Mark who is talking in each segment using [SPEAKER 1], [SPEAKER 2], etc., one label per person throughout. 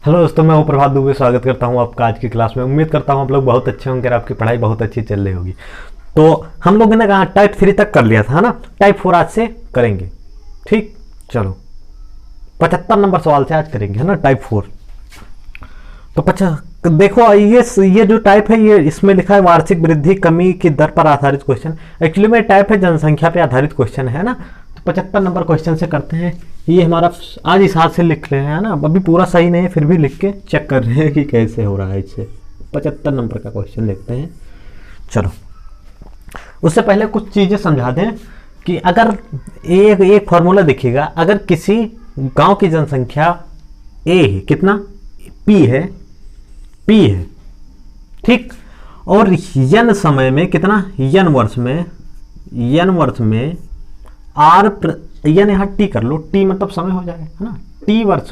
[SPEAKER 1] Hello दोस्तों, मैं हूं प्रभात दुबे। स्वागत करता हूं आपका आज की क्लास में। उम्मीद करता हूं आप लोग बहुत अच्छे होंगे और आपकी पढ़ाई बहुत अच्छी चल रही होगी। तो हम लोगों ने कहा टाइप 3 तक कर लिया था, है ना। टाइप 4 आज से करेंगे। ठीक, चलो 75 नंबर सवाल से आज करेंगे, है ना, टाइप 4। तो देखो, ये जो टाइप है, ये इसमें लिखा है वार्षिक वृद्धि कमी की दर पर आधारित क्वेश्चन। एक्चुअली में टाइप है जनसंख्या पे आधारित क्वेश्चन, है ना। तो 75 नंबर क्वेश्चन से करते हैं। ये हमारा आज इस हाथ से लिख रहे हैं, है ना। अभी पूरा सही नहीं है, फिर भी लिख के चेक कर रहे हैं कि कैसे हो रहा है। इससे 75 नंबर का क्वेश्चन देखते हैं। चलो, उससे पहले कुछ चीज़ें समझा दें कि अगर एक फॉर्मूला देखिएगा, अगर किसी गांव की जनसंख्या ए है, कितना पी है, ठीक, और यन समय में कितना, यन वर्ष में आर यन, यहाँ टी कर लो, टी मतलब समय हो जाएगा, है ना। टी वर्ष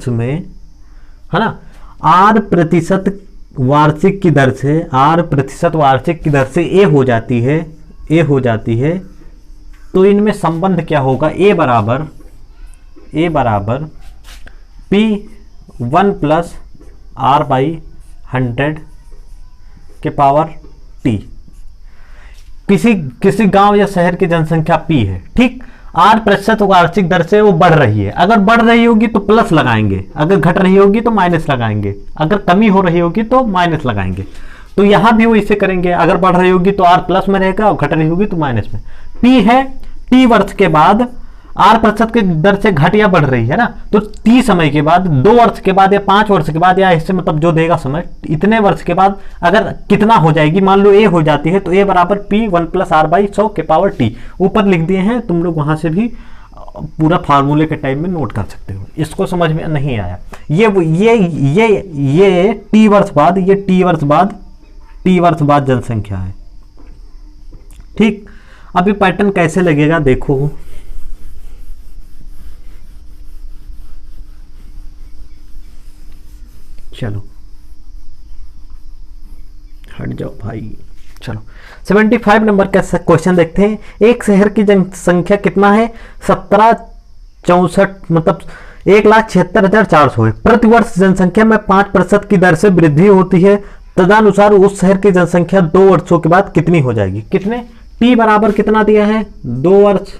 [SPEAKER 1] में, है ना, आर प्रतिशत वार्षिक की दर से ए हो जाती है। तो इनमें संबंध क्या होगा, ए बराबर पी 1 प्लस आर बाई 100 के पावर टी। किसी गांव या शहर की जनसंख्या पी है, ठीक। आर प्रतिशत वार्षिक दर से वो बढ़ रही है। अगर बढ़ रही होगी तो प्लस लगाएंगे, अगर घट रही होगी तो माइनस लगाएंगे, अगर कमी हो रही होगी तो माइनस लगाएंगे। तो यहां भी वो इसे करेंगे, अगर बढ़ रही होगी तो आर प्लस में रहेगा और घट रही होगी तो माइनस में। पी है, टी वर्ष के बाद आर प्रतिशत की दर से घट या बढ़ रही है ना। तो टी समय के बाद, 2 वर्ष के बाद या 5 वर्ष के बाद, या इससे मतलब जो देगा समय, इतने वर्ष के बाद अगर कितना हो जाएगी, मान लो ए हो जाती है, तो ए बराबर पी 1 प्लस आर बाई 100 के पावर टी। ऊपर लिख दिए हैं, तुम लोग वहां से भी पूरा फार्मूले के टाइम में नोट कर सकते हो। इसको समझ में नहीं आया, ये टी वर्ष बाद जनसंख्या है, ठीक। अभी पैटर्न कैसे लगेगा देखो। चलो हट जाओ भाई। चलो 75 नंबर का क्वेश्चन देखते हैं। एक शहर की जनसंख्या कितना है, 1764, मतलब 1,76,400 है। प्रतिवर्ष जनसंख्या में 5% की दर से वृद्धि होती है। तदनुसार उस शहर की जनसंख्या 2 वर्षों के बाद कितनी हो जाएगी। कितने, टी बराबर कितना दिया है, 2 वर्ष।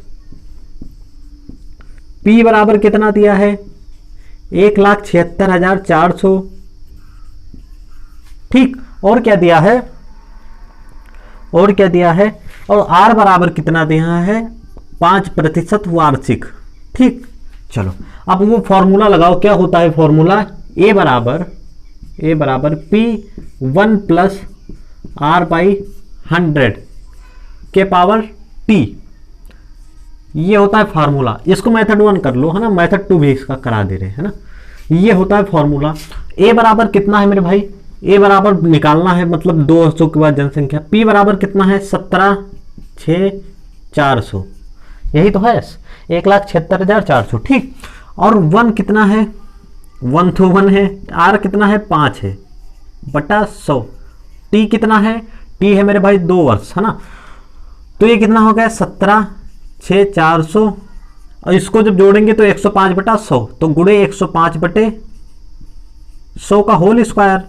[SPEAKER 1] पी बराबर कितना दिया है, 1,76,400, ठीक। और क्या दिया है, और आर बराबर कितना दिया है, 5% वार्षिक, ठीक। चलो अब वो फॉर्मूला लगाओ, क्या होता है फॉर्मूला, ए बराबर पी 1 प्लस आर बाई 100 के पावर टी। ये होता है फार्मूला। इसको मेथड 1 कर लो, है ना, मेथड 2 भी इसका करा दे रहे हैं, है ना। ये होता है फॉर्मूला। ए बराबर कितना है मेरे भाई, ए बराबर निकालना है, मतलब 2 वर्षों के बाद जनसंख्या। पी बराबर कितना है, 17,6400, यही तो है, 1,76,400, ठीक। और 1 कितना है, 1 तो 1 है। आर कितना है, 5 है बटा 100। टी कितना है, टी है मेरे भाई 2 वर्ष, है ना। तो ये कितना हो गया, 17,6400, और इसको जब जोड़ेंगे तो 105 बटा 100, तो गुणे 105 बटे 100 का होल स्क्वायर,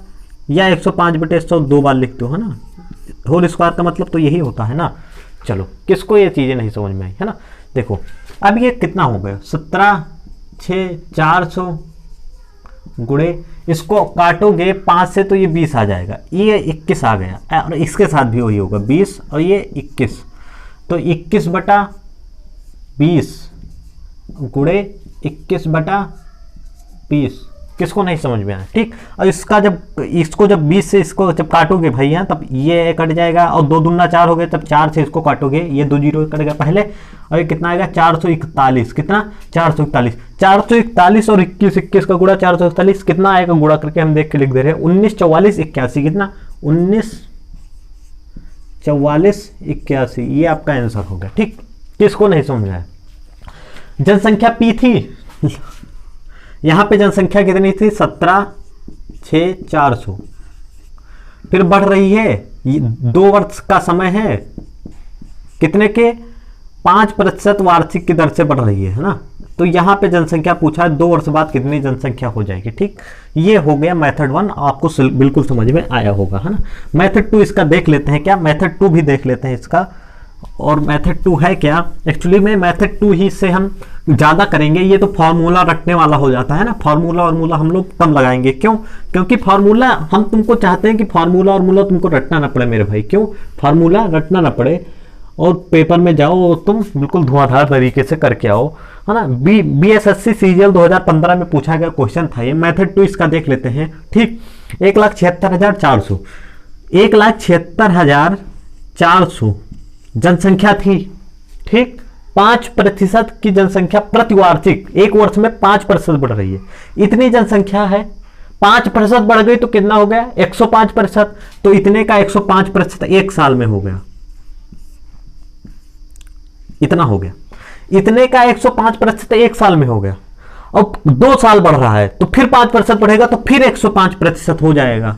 [SPEAKER 1] या 105 बटे 100 2 बार लिखते हो, है ना। होल स्क्वायर का मतलब तो यही होता है ना। चलो, किसको ये चीजें नहीं समझ में आई, है ना। देखो अब ये कितना हो गया, 17,6400 गुणे, इसको काटोगे 5 से तो ये 20 आ जाएगा, ये 21 आ गया, और इसके साथ भी वही होगा 20 और ये 21, तो 21 बटा 20 गुणे 21 बटा 20। किसको नहीं समझ में आया, ठीक। और इसको जब 20 से इसको जब काटोगे भैया, तब ये कट जाएगा, और 2 दूना 4 हो गए, तब 4 से इसको काटोगे, ये 2 जीरो कट गया पहले, और ये कितना आएगा, 441, कितना, 441 और 21 का गुणा 441 कितना आएगा, गुणा करके हम देख के लिख दे रहे हैं, 19, 44, 81, कितना, 19, 44, 81, ये आपका आंसर हो गया, ठीक। किसको नहीं समझ आया। जनसंख्या पी थी, यहां पे जनसंख्या कितनी थी, 17,6400, फिर बढ़ रही है, 2 वर्ष का समय है, कितने के, 5% वार्षिक की दर से बढ़ रही है ना। तो यहाँ पे जनसंख्या पूछा है 2 वर्ष बाद कितनी जनसंख्या हो जाएगी। ठीक, ये हो गया मेथड 1, आपको बिल्कुल समझ में आया होगा, है ना। मेथड 2 इसका देख लेते हैं क्या, मेथड 2 भी देख लेते हैं इसका। और मेथड 2 है क्या, एक्चुअली में मेथड 2 ही से हम ज़्यादा करेंगे। ये तो फॉर्मूला रटने वाला हो जाता है ना, फॉर्मूला और मूला हम लोग कम लगाएंगे। क्यों? क्योंकि फॉर्मूला हम तुमको चाहते हैं कि फॉर्मूला और मूला तुमको रटना ना पड़े मेरे भाई। क्यों? फॉर्मूला रटना ना पड़े और पेपर में जाओ तुम बिल्कुल धुआंधार तरीके से करके आओ, है ना। BSSC सीजीएल 2015 में पूछा गया क्वेश्चन था ये। मेथड 2 इसका देख लेते हैं। ठीक, 1,76,400 1,76,400 जनसंख्या थी। ठीक, 5% की जनसंख्या प्रतिवार्षिक, एक वर्ष में 5% बढ़ रही है। इतनी जनसंख्या है, 5% बढ़ गई तो कितना हो गया, 105%। तो इतने का 105% एक साल में हो गया, इतना हो गया। इतने का 105% एक साल में हो गया। अब 2 साल बढ़ रहा है तो फिर 5% बढ़ेगा तो फिर 105% हो जाएगा।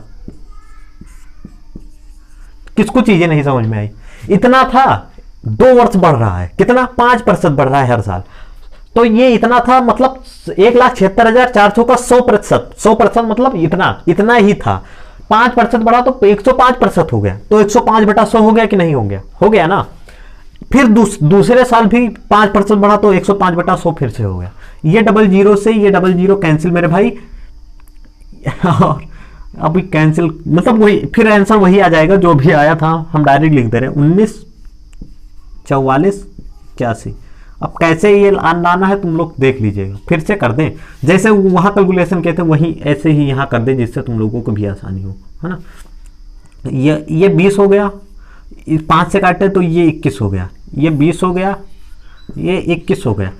[SPEAKER 1] किसको चीजें नहीं समझ में आई? इतना था, 2 वर्ष बढ़ रहा है, कितना, 5% बढ़ रहा है हर साल। तो ये इतना था, मतलब 1,76,400 का 100%, 100% मतलब इतना ही था। 5% बढ़ा तो 105% हो गया। तो 105/100 हो गया कि नहीं हो गया? हो गया ना। फिर दूसरे साल भी 5% बढ़ा तो 105/100 फिर से हो गया। ये 00 से ये 00 कैंसिल मेरे भाई, और अभी कैंसिल मतलब वही, फिर आंसर वही आ जाएगा जो भी आया था। हम डायरेक्ट लिख दे रहे हैं 194481। अब कैसे ये लाना है तुम लोग देख लीजिएगा, फिर से कर दें। जैसे वहां कैलकुलेशन कहते हैं वही ऐसे ही यहाँ कर दें, जिससे तुम लोगों को भी आसानी हो, है ना। ये 20 हो गया, 5 से काटे तो ये 21 हो गया, ये 20 हो गया, ये 21 हो गया।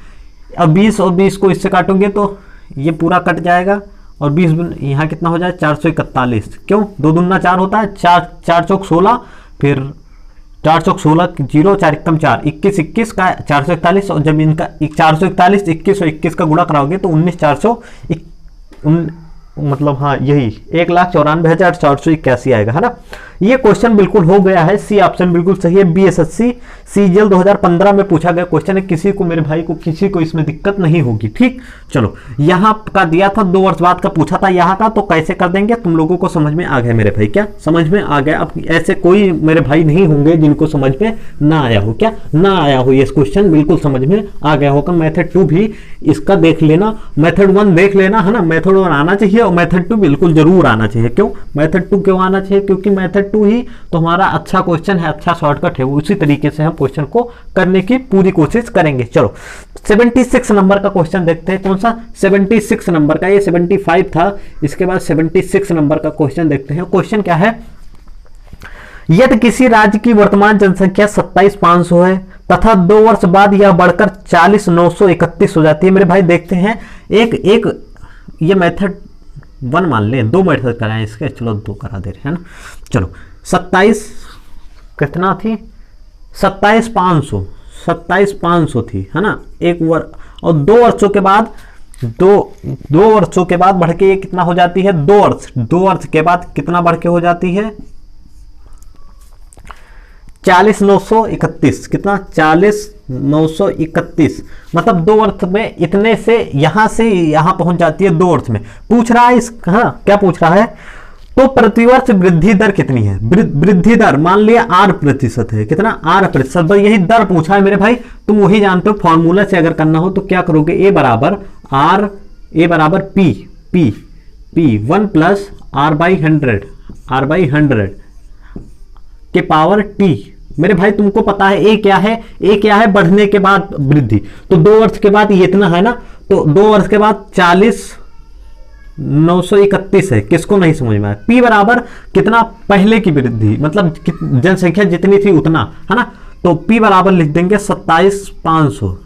[SPEAKER 1] अब 20 और 20 को इससे काटोगे तो ये पूरा कट जाएगा, और 20 यहाँ कितना हो जाए, 441। क्यों? 2 दूना 4 होता है, 4 चौक 16, फिर 4 चौक 16, 0 4 एकम 4, 21 का 441। और जब इनका 441, 21 और 21 का गुणा कराओगे तो 19,400 मतलब हाँ यही 1,94,481 आएगा, है ना। ये क्वेश्चन बिल्कुल हो गया है, सी ऑप्शन बिल्कुल सही है। BSSC सीजीएल 2015 में पूछा गया क्वेश्चन है। किसी को मेरे भाई को किसी को इसमें दिक्कत नहीं होगी। ठीक, चलो यहाँ का दिया था 2 वर्ष बाद का पूछा था यहाँ का, तो कैसे कर देंगे तुम लोगों को समझ में आ गया मेरे भाई? क्या समझ में आ गया? अब ऐसे कोई मेरे भाई नहीं होंगे जिनको समझ में ना आया हो, क्या ना आया हो, ये क्वेश्चन बिल्कुल समझ में आ गया होगा। मेथड 2 भी इसका देख लेना, मेथड 1 देख लेना, है ना। मेथड 1 आना चाहिए और मेथड 2 बिल्कुल जरूर आना चाहिए। क्यों मेथड 2 क्यों आना चाहिए? क्योंकि मेथड 2 ही तो हमारा अच्छा क्वेश्चन है, अच्छा शॉर्टकट है। उसी तरीके से हम क्वेश्चन को करने की पूरी कोशिश करेंगे। चलो 76 नंबर का क्वेश्चन देखते हैं। कौन सा? 76 नंबर का। ये 75 था, इसके बाद 76 नंबर का क्वेश्चन देखते हैं। क्वेश्चन क्या है? यदि किसी राज्य की वर्तमान जनसंख्या 27,500 है तथा 2 वर्ष बाद यह बढ़कर 40,931 हो जाती है। मेरे भाई देखते हैं, एक ये मेथड 1 मान लें, 2 मेथड कराएं इसके, चलो 2 करा दे रहे हैं ना। चलो 27 कितना थी? 27,500 थी, है ना। एक वर्ष और 2 वर्षों के बाद दो वर्षों के बाद बढ़ के ये कितना हो जाती है? 2 वर्ष के बाद कितना बढ़ के हो जाती है? 40,931। कितना? 40,931। मतलब 2 वर्ष में इतने से यहां पहुंच जाती है 2 वर्ष में। पूछ रहा है हाँ, क्या पूछ रहा है? तो प्रतिवर्ष वृद्धि दर कितनी है? वृद्धि दर मान लिया 8% है। कितना? 8%। बस यही दर पूछा है मेरे भाई। तुम वही जानते हो, फॉर्मूला से अगर करना हो तो क्या करोगे? A बराबर P 1 प्लस R/100 के पावर T। मेरे भाई तुमको पता है A क्या है? A क्या है? बढ़ने के बाद वृद्धि। तो 2 वर्ष के बाद ये इतना है ना, तो 2 वर्ष के बाद 40,931 है। किसको नहीं समझ में आया? P बराबर कितना? पहले की वृद्धि, मतलब जनसंख्या जितनी थी उतना, है ना। तो P बराबर लिख देंगे 27,500।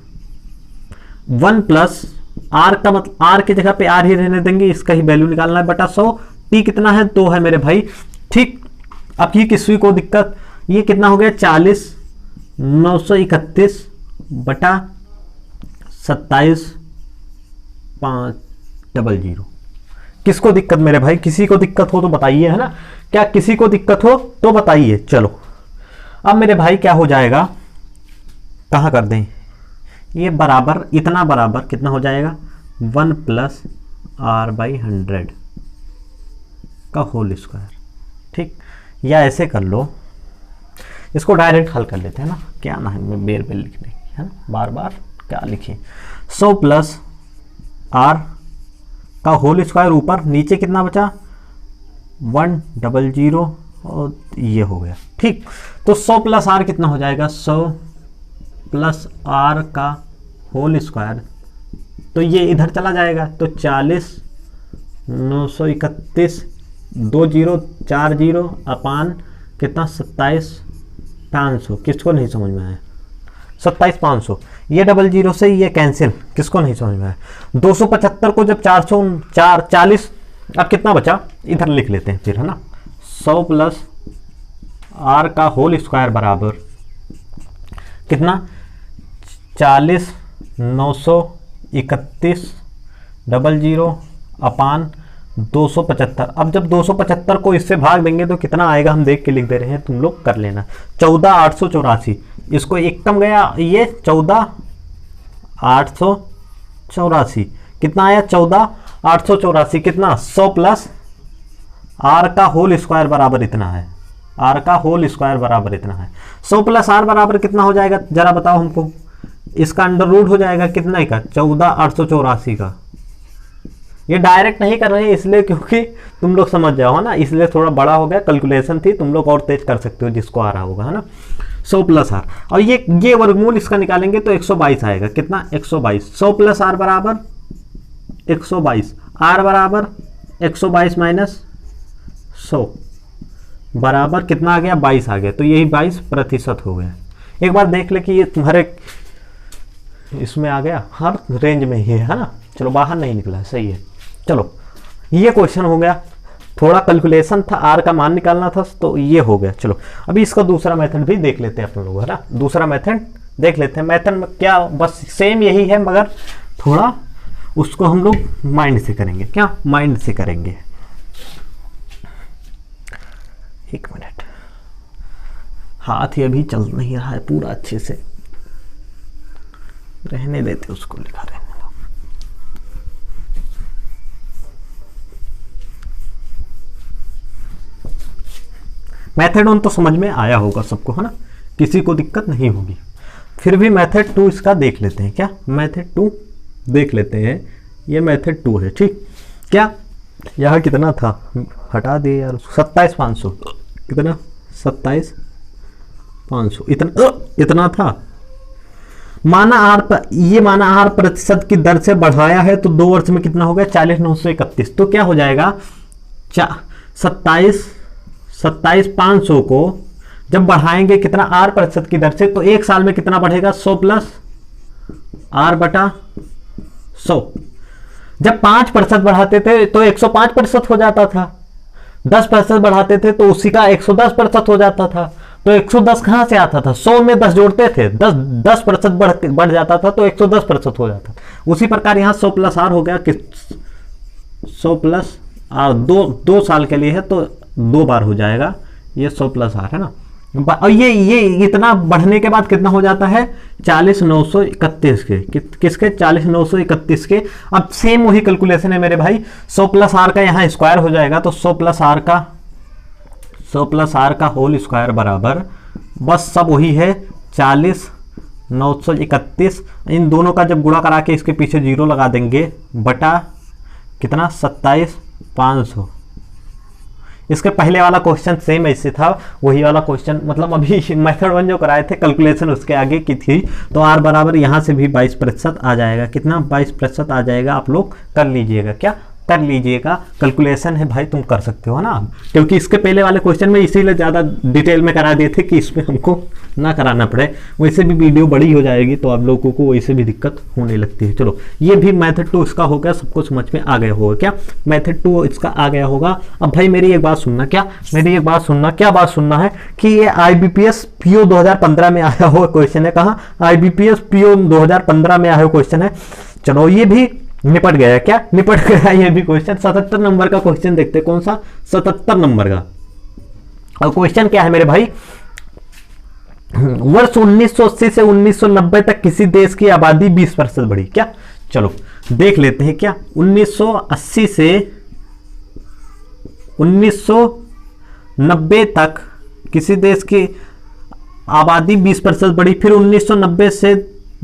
[SPEAKER 1] 1 प्लस R का मतलब R की जगह पे R ही रहने देंगे, इसका ही वैल्यू निकालना है बटा 100। T कितना है? 2 है मेरे भाई। ठीक, अब ये किसी को दिक्कत, ये कितना हो गया? 40,931 बटा 27,500। किसको दिक्कत मेरे भाई? किसी को दिक्कत हो तो बताइए, है ना। क्या किसी को दिक्कत हो तो बताइए। चलो अब मेरे भाई क्या हो जाएगा, कहाँ कर दें? ये बराबर इतना बराबर कितना हो जाएगा 1 प्लस r/100 का होल स्क्वायर। ठीक, या ऐसे कर लो, इसको डायरेक्ट हल कर लेते हैं ना, क्या ना है बेर बेर लिखने की, है ना, बार बार क्या लिखें। 100 प्लस r का होल स्क्वायर, ऊपर नीचे कितना बचा 100 और ये हो गया। ठीक, तो 100 प्लस r कितना हो जाएगा 100 प्लस r का होल स्क्वायर, तो ये इधर चला जाएगा तो 40 931 2 0 4 0 अपान कितना 27 500। किसको नहीं समझ में आया 27 500, ये 00 से ये कैंसिल, किसको नहीं समझ में आया। 275 को जब 40, अब कितना बचा इधर लिख लेते हैं फिर, है ना। 100 प्लस r का होल स्क्वायर बराबर कितना 40 931 00 अपान 275। अब जब 275 को इससे भाग देंगे तो कितना आएगा, हम देख के लिख दे रहे हैं, तुम लोग कर लेना। 14,884, इसको एक कम गया, ये 14,884 कितना आया 14,884, कितना 100 प्लस r का होल स्क्वायर बराबर इतना है, r का होल स्क्वायर बराबर इतना है। 100 प्लस r बराबर कितना हो जाएगा जरा बताओ हमको, इसका अंडर रूट हो जाएगा कितना का 14,884 का। ये डायरेक्ट नहीं कर रहे हैं इसलिए क्योंकि तुम लोग समझ जाओ, है ना, इसलिए थोड़ा बड़ा हो गया, कैलकुलेशन थी, तुम लोग और तेज कर सकते हो जिसको आ रहा होगा, है ना। 100 प्लस r और ये वर्गमूल इसका निकालेंगे तो 122 आएगा, कितना 122। 100 प्लस r बराबर 122, r बराबर 122 माइनस 100 बराबर कितना आ गया 22 आ गया, तो यही 22% हो गया। एक बार देख ले कि ये तुम्हारे इसमें आ गया, हर रेंज में ही है ना। चलो बाहर नहीं निकला है, सही है। चलो ये क्वेश्चन हो गया, थोड़ा कैलकुलेशन था, आर का मान निकालना था, तो ये हो गया। चलो अभी इसका दूसरा मेथड भी देख लेते हैं अपन लोग, है ना। दूसरा मेथड देख लेते हैं। मेथड में क्या बस सेम यही है, मगर थोड़ा उसको हम लोग माइंड से करेंगे। क्या माइंड से करेंगे, एक मिनट, हाथ ये अभी चल नहीं रहा है पूरा अच्छे से, रहने देते उसको, लिखा रहने दो। मेथड 1 तो समझ में आया होगा सबको, है ना, किसी को दिक्कत नहीं होगी। फिर भी मेथड 2 इसका देख लेते हैं। क्या मेथड 2 देख लेते हैं, ये मेथड 2 है। ठीक, क्या यहाँ कितना था, हटा दे यार, 27,500 कितना 27,500 इतना था। माना ये माना r प्रतिशत की दर से बढ़ाया है तो 2 वर्ष में कितना हो गया 40,931। तो क्या हो जाएगा 27,500 को जब बढ़ाएंगे कितना r प्रतिशत की दर से, तो एक साल में कितना बढ़ेगा 100 प्लस r बटा 100। जब 5% बढ़ाते थे तो 105% हो जाता था, 10% बढ़ाते थे तो उसी का 110% हो जाता था। तो 110 कहाँ से आता था, 100 में 10 जोड़ते थे, 10% बढ़ जाता था तो 110% हो जाता था। उसी प्रकार यहाँ 100 प्लस r हो गया कि 100 प्लस r 2 साल के लिए है तो 2 बार हो जाएगा ये 100 प्लस r, है ना। और ये इतना बढ़ने के बाद कितना हो जाता है 40,931 के, किसके 40,931 के। अब सेम वही कैलकुलेशन है मेरे भाई, 100 प्लस r का यहाँ स्क्वायर हो जाएगा तो 100 प्लस r का होल स्क्वायर बराबर बस सब वही है 40,931। इन दोनों का जब गुणा करा के इसके पीछे 0 लगा देंगे बटा कितना 27,500। इसके पहले वाला क्वेश्चन सेम ऐसे था, वही वाला क्वेश्चन, मतलब अभी मेथड 1 जो कराए थे कैलकुलेशन उसके आगे की थी। तो r बराबर यहाँ से भी 22% आ जाएगा, कितना 22% आ जाएगा। आप लोग कर लीजिएगा, क्या कर लीजिएगा, कैलकुलेशन है भाई, तुम कर सकते हो ना। क्योंकि इसके पहले वाले क्वेश्चन में इसीलिए ज़्यादा डिटेल में करा दिए थे कि इसमें हमको ना कराना पड़े, वैसे भी वीडियो बड़ी हो जाएगी तो आप लोगों को वैसे भी दिक्कत होने लगती है। चलो ये भी मेथड 2 इसका हो गया, सबको समझ में आ गया होगा। क्या मेथड 2 इसका आ गया होगा। अब भाई मेरी एक बात सुनना, क्या मेरी एक बात सुनना, क्या बात सुनना है कि ये IBPS PO 2015 में आया हुआ क्वेश्चन है। कहाँ IBPS PO 2015 में आया हुआ क्वेश्चन है। चलो ये भी निपट गया, क्या निपट गया ये भी क्वेश्चन। 77 नंबर का क्वेश्चन देखते हैं, कौन सा 77 नंबर का। और क्वेश्चन क्या है मेरे भाई, वर्ष 1980 से 1990 तक किसी देश की आबादी 20% बढ़ी क्या? चलो देख लेते हैं क्या 1980 से 1990 तक किसी देश की आबादी 20% बढ़ी, फिर 1990 से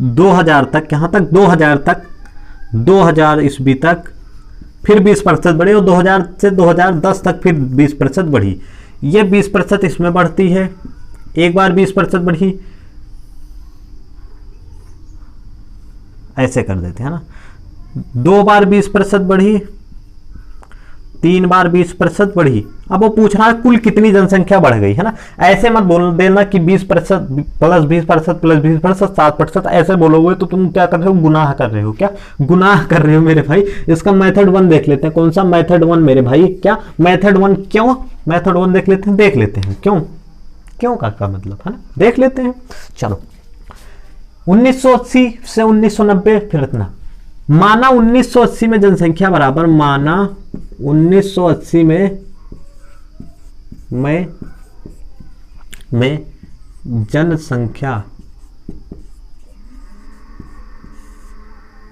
[SPEAKER 1] 2000 तक, यहाँ तक 2000 ईस्वी तक फिर 20% बढ़ी, और 2000 से 2010 तक फिर 20% बढ़ी। ये 20% इसमें बढ़ती है, एक बार 20% बढ़ी, ऐसे कर देते हैं ना, 2 बार 20% बढ़ी, 3 बार 20% बढ़ी। अब वो पूछ रहा है कुल कितनी जनसंख्या बढ़ गई, है ना। ऐसे मत बोल देना कि 20% प्लस 20% प्लस 20% 7%, ऐसे बोलोगे तो तुम क्या कर रहे हो, गुनाह कर रहे हो। क्या गुनाह कर रहे हो मेरे भाई। इसका मेथड 1 देख लेते हैं। कौन सा मेथड 1 मेरे भाई? क्या मेथड 1? क्यों मेथड 1 देख लेते हैं क्यों का मतलब, है ना, देख लेते हैं। चलो 1980 से 1990 फिर इतना, माना 1980 में जनसंख्या बराबर, माना 1980 में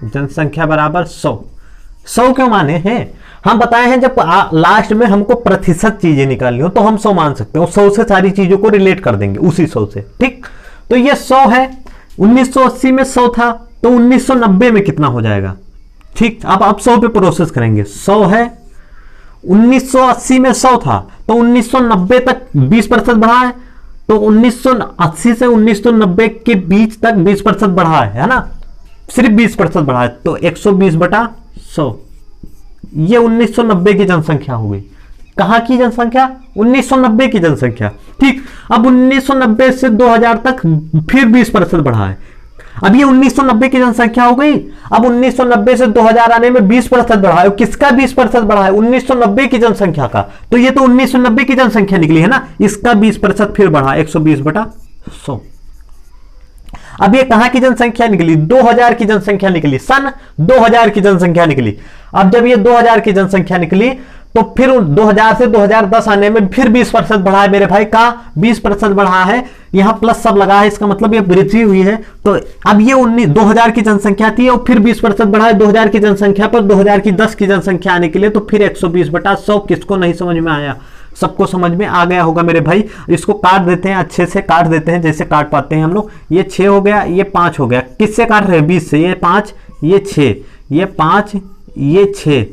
[SPEAKER 1] जनसंख्या बराबर 100 क्यों माने हैं? हम बताए हैं जब लास्ट में हमको प्रतिशत चीजें निकालनी हो तो हम 100 मान सकते हो, 100 से सारी चीजों को रिलेट कर देंगे उसी 100 से, ठीक। तो ये 100 है, 1980 में 100 था, तो 1990 में कितना हो जाएगा, ठीक। अब आप 100 पे प्रोसेस करेंगे, 100 है, 1980 में 100 था, तो 1990 तक 20% बढ़ा है, तो 1980 से 1990 के बीच तक 20% बढ़ा है ना, सिर्फ 20% बढ़ा है, तो 120/100 ये 1990 की जनसंख्या हो गई। कहां की जनसंख्या? 1990 की जनसंख्या, ठीक। अब 1990 से 2000 तक फिर 20% बढ़ा है। अब ये 1990 की जनसंख्या हो गई। अब 1990 से 2000 आने में 20% बढ़ा है। किसका 20% बढ़ा है? 1990 की जनसंख्या का। तो ये तो 1990 की जनसंख्या निकली है ना, इसका 20% फिर बढ़ा, 120/100। अब ये कहां की जनसंख्या निकली? 2000 की जनसंख्या निकली, सन 2000 की जनसंख्या निकली। अब जब ये 2000 की जनसंख्या निकली तो फिर 2000 से 2010 आने में फिर 20% बढ़ा है मेरे भाई का, 20% बढ़ा है, यहां प्लस सब लगा है, इसका मतलब ये वृद्धि हुई है। तो अब ये 2000 की जनसंख्या थी और फिर 20% बढ़ा है 2000 की जनसंख्या पर, 2010 की जनसंख्या आने के लिए, तो फिर 120/100। किसको नहीं समझ में आया? सबको समझ में आ गया होगा मेरे भाई। इसको काट देते हैं, अच्छे से काट देते हैं, जैसे काट पाते हैं हम लोग। ये 6 हो गया, ये 5 हो गया। किससे काट रहे हैं? 20 से। ये 5, ये 6, ये 5, ये 6,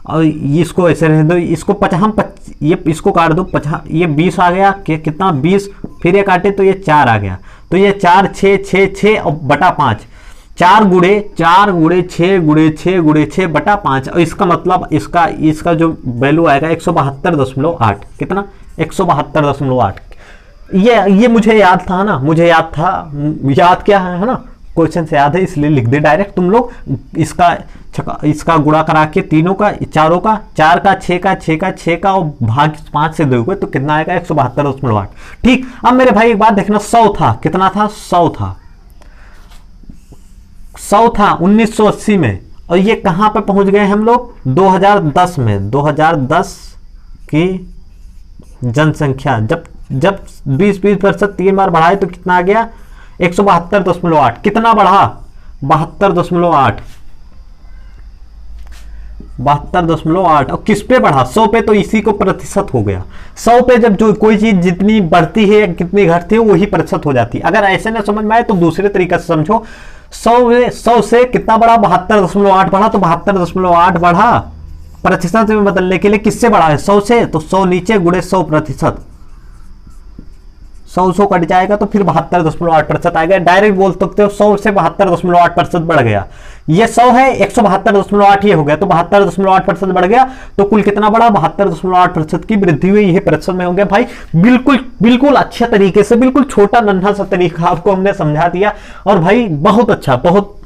[SPEAKER 1] और इसको ऐसे रहने दो। इसको ये इसको काट दो, ये 20 आ गया, कितना 20, फिर ये काटे तो ये 4 आ गया, तो ये 4, 6, 6, 6 और बटा 5, 4 गुणे 6/5, और इसका मतलब इसका जो वैल्यू आएगा 172.8। कितना? 172.8। ये मुझे याद था ना, याद क्या है ना, क्वेश्चन से याद है इसलिए लिख दे डायरेक्ट तुम लोग। इसका गुणा करा के तीनों का, चारों का, 4 का, 6 का, 6 का, 6 का और भाग 5 से दोगे तो कितना आएगा? 172.8, ठीक। अब मेरे भाई एक बात देखना, 100 था, कितना था? 100 था 1980 में, और ये कहां पे पहुंच गए हम लोग? 2010 में। 2010 की जनसंख्या जब 20% 3 बार बढ़ाए तो कितना आ गया? 172.8। कितना बढ़ा? 72.8। और किस पे बढ़ा? 100 पे, तो इसी को प्रतिशत हो गया। 100 पे जब जो कोई चीज जितनी बढ़ती है कितनी घटती है वही प्रतिशत हो जाती है। अगर ऐसे ना समझ में आए तो दूसरे तरीके से समझो। 100 से कितना बढ़ा? 72.8 बढ़ा, तो 72.8 बढ़ा प्रतिशत में बदलने के लिए किससे बढ़ा है? 100 से, तो 100 नीचे गुणे 100%, 100 कट जाएगा तो फिर 72.8% आएगा। डायरेक्ट बोल सकते हो 100 से 72.8% बढ़ गया। ये 100 है, 172.8 ये हो गया, तो 72.8% बढ़ गया, तो कुल कितना बढ़ा? 72.8% की वृद्धि हुई। ये प्रतिशत में हो गया भाई। बिल्कुल अच्छे तरीके से, बिल्कुल छोटा नन्हा सा तरीका आपको हमने समझा दिया, और भाई बहुत अच्छा, बहुत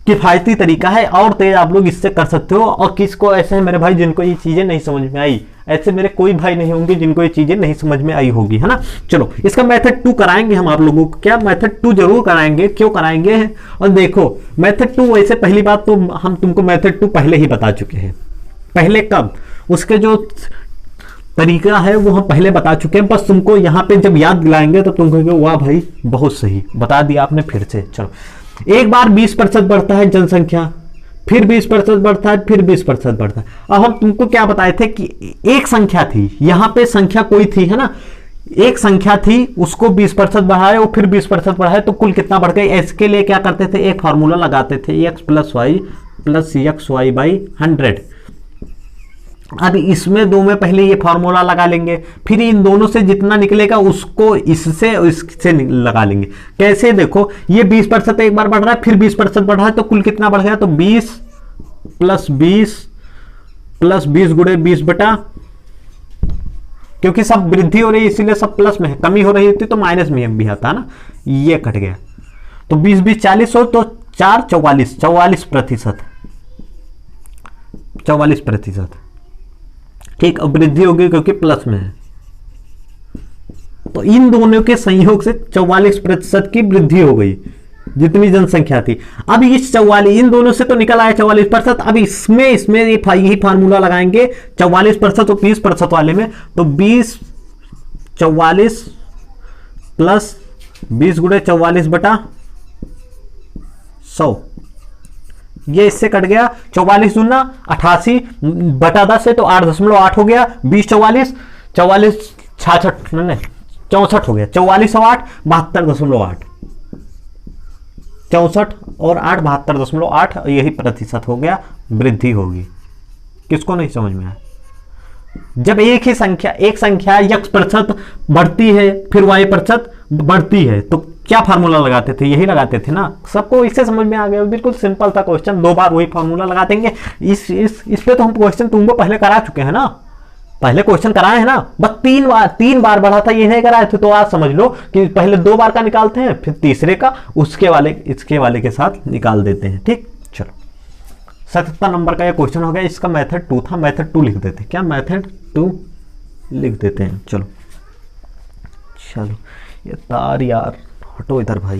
[SPEAKER 1] किफायती तरीका है, और तेज आप लोग इससे कर सकते हो। और किसको ऐसे है मेरे भाई जिनको ये चीजें नहीं समझ में आई? ऐसे मेरे कोई भाई नहीं होंगे जिनको ये चीजें नहीं समझ में आई होगी, है ना। चलो इसका मेथड 2 कराएंगे हम आप लोगों को। क्या मेथड 2 जरूर कराएंगे। क्यों कराएंगे? और देखो मेथड 2, वैसे पहली बात तो हम तुमको मेथड 2 पहले ही बता चुके हैं। पहले कब? उसके जो तरीका है वो हम पहले बता चुके हैं, बस तुमको यहाँ पे जब याद दिलाएंगे तो तुम कहोगे वाह भाई बहुत सही बता दिया आपने फिर से। चलो, एक बार 20% बढ़ता है जनसंख्या, फिर 20% बढ़ता है, फिर 20% बढ़ता है। अब हम तुमको क्या बताए थे कि एक संख्या थी, यहां पे संख्या कोई थी, है ना, एक संख्या थी, उसको 20% बढ़ाए और फिर 20% बढ़ाए तो कुल कितना बढ़ गया। इसके लिए क्या करते थे, एक फार्मूला लगाते थे, x + y + xy/100। अब इसमें दो में पहले ये फार्मूला लगा लेंगे, फिर इन दोनों से जितना निकलेगा उसको इससे इससे लगा लेंगे। कैसे, देखो ये 20% एक बार बढ़ रहा है, फिर 20% बढ़ रहा है तो कुल कितना बढ़ गया, तो 20 + 20 + 20 × 20 बटा, क्योंकि सब वृद्धि हो रही है इसीलिए सब प्लस में है, कमी हो रही होती तो माइनस में भी आता ना, ये कट गया तो 20 20 40 हो तो 4 44 44%। ठीक, अब वृद्धि होगी क्योंकि प्लस में है, तो इन दोनों के संयोग से 44% की वृद्धि हो गई जितनी जनसंख्या थी। अब इस 44 इन दोनों से तो निकल आया 44%, अब इसमें यही फार्मूला लगाएंगे 44% और 30% वाले में, तो 20 44 + 20 × 44 बटा 100, ये इससे कट गया। 44 दूना 88 बटा 10 है तो 8.8 हो गया। 20 44 44 66 नहीं 64 हो गया, 44 और 8 72.8, 64 और 8 72.8, यही प्रतिशत हो गया, वृद्धि होगी। किसको नहीं समझ में आया, जब एक संख्या x% बढ़ती है फिर y% बढ़ती है तो क्या फार्मूला लगाते थे, यही लगाते थे ना। सबको इससे समझ में आ गया, बिल्कुल सिंपल था क्वेश्चन, 2 बार वही फार्मूला लगा देंगे। इस पे तो हम क्वेश्चन तुमको पहले करा चुके हैं ना, पहले क्वेश्चन कराए हैं ना, बस 3 बार बढ़ा था, ये नहीं कराए थे। तो आज समझ लो कि पहले 2 बार का निकालते हैं, फिर तीसरे का इसके वाले के साथ निकाल देते हैं। ठीक, चलो 77 नंबर का ये क्वेश्चन हो गया, इसका मेथड 2 था, मेथड 2 लिख देते हैं। क्या, मेथड 2 लिख देते हैं। चलो ये तार यार हटो इधर भाई,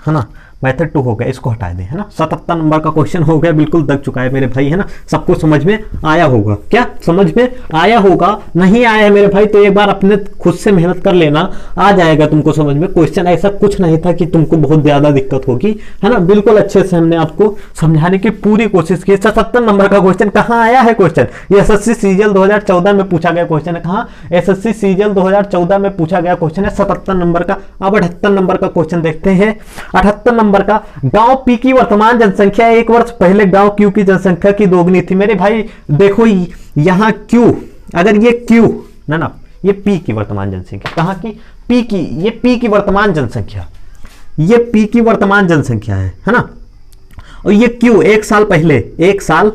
[SPEAKER 1] है ना, मेथड 2 हो गया, इसको हटा दें, है ना। 77 नंबर का क्वेश्चन हो गया, बिल्कुल दग चुका है मेरे भाई, है ना। सबको समझ में आया होगा, क्या समझ में आया होगा, नहीं आया है मेरे भाई तो एक बार अपने खुद से मेहनत कर लेना, आ जाएगा तुमको समझ में। क्वेश्चन ऐसा कुछ नहीं था कि तुमको बहुत ज्यादा दिक्कत होगी, है ना, बिल्कुल अच्छे से हमने आपको समझाने की पूरी कोशिश की। 77 नंबर का क्वेश्चन कहाँ आया है, क्वेश्चन ये एसएससी सीजीएल 2014 में पूछा गया क्वेश्चन है। कहाँ, एसएससी सीजीएल 2014 में पूछा गया क्वेश्चन है 77 नंबर का। अब 78 नंबर का क्वेश्चन देखते हैं। 78 नंबर का, गांव पी की वर्तमान जनसंख्या 1 वर्ष पहले गांव क्यू की जनसंख्या की दोगुनी थी। मेरे भाई देखो यहां क्यू, अगर ये क्यू ना ये पी की वर्तमान जनसंख्या, कहां की, पी की, ये पी की वर्तमान जनसंख्या, ये पी की वर्तमान जनसंख्या है ना। और ये क्यू 1 साल पहले 1 साल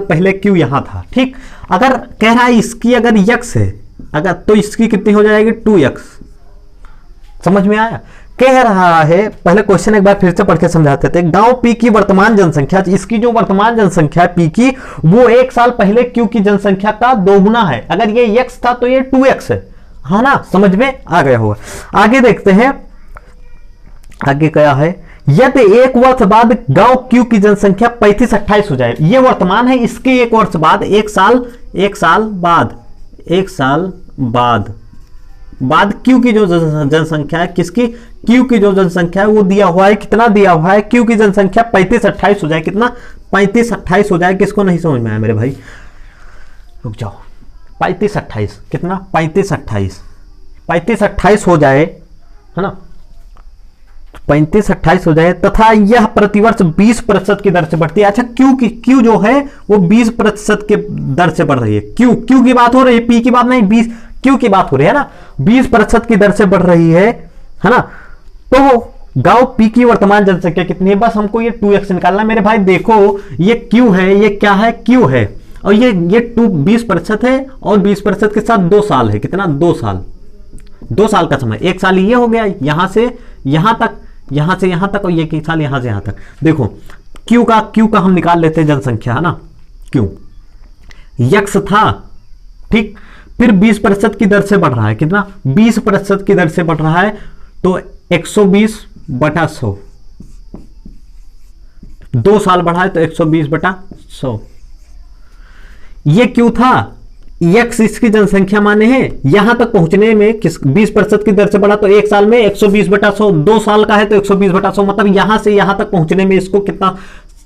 [SPEAKER 1] पहले क्यू यहां था। ठीक, अगर कह रहा है इसकी अगर यक्स है, अगर तो इसकी कितनी हो जाएगी 2x। समझ में आया, कह रहा है, पहले क्वेश्चन एक बार फिर से पढ़ के समझाते थे। गांव पी की वर्तमान जनसंख्या, इसकी जो वर्तमान जनसंख्या है पी की, वो 1 साल पहले क्यू की जनसंख्या का दोगुना है। अगर ये x था तो ये 2x है, हाँ ना, समझ में आ गया होगा। आगे देखते हैं, आगे क्या है, यदि 1 वर्ष बाद गांव क्यू की जनसंख्या 35-28 हो जाए, ये वर्तमान है, इसके 1 वर्ष बाद, 1 साल बाद क्यू की जो जनसंख्या है, किसकी, क्यू की जो जनसंख्या है वो दिया हुआ है, कितना दिया हुआ है, क्यू की जनसंख्या 35-28 हो जाए, कितना 35-28 हो जाए। किसको नहीं समझ में आया मेरे भाई, रुक जाओ, 35-28 कितना, 35-28 हो जाए, है ना, 35-28 हो जाए, तथा यह प्रतिवर्ष 20% की दर से बढ़ती है। अच्छा, क्यू जो है वो 20% के दर से बढ़ रही है। क्यू की बात हो रही है, पी की बात नहीं, 20 क्यू की बात हो रही है ना, 20% की दर से बढ़ रही है ना। तो गांव पी की वर्तमान जनसंख्या कितनी है, बस हमको ये 2x निकालना है मेरे भाई। देखो ये क्यू है, ये क्या है, क्यू है, और ये 20% है, और 20% के साथ 2 साल है, कितना, 2 साल का समय। 1 साल ये हो गया यहां से यहां तक, यहां से यहां तक, और ये 1 साल यहां से यहां तक। देखो क्यू का हम निकाल लेते हैं जनसंख्या, है ना, क्यू यक्स था, ठीक, फिर 20% की दर से बढ़ रहा है, कितना, 20% की दर से बढ़ रहा है, तो 120 120/100, 2 साल बढ़ा है तो 120/100। ये क्यों था? x इसकी जनसंख्या माने हैं, यहां तक पहुंचने में किस 20% की दर से बढ़ा तो 1 साल में 120/100, 2 साल का है तो 120/100, मतलब यहां से यहां तक पहुंचने में इसको कितना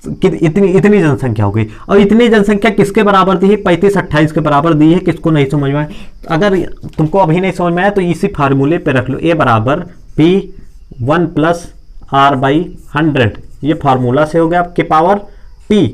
[SPEAKER 1] इतनी जनसंख्या हो गई। और इतनी जनसंख्या किसके बराबर दी है? 35-28 के बराबर दी है। किसको नहीं समझ में आए, अगर तुमको अभी नहीं समझ में आया तो इसी फार्मूले पे रख लो, a बराबर P1 + R/100, ये फार्मूला से हो गया आपके पावर t।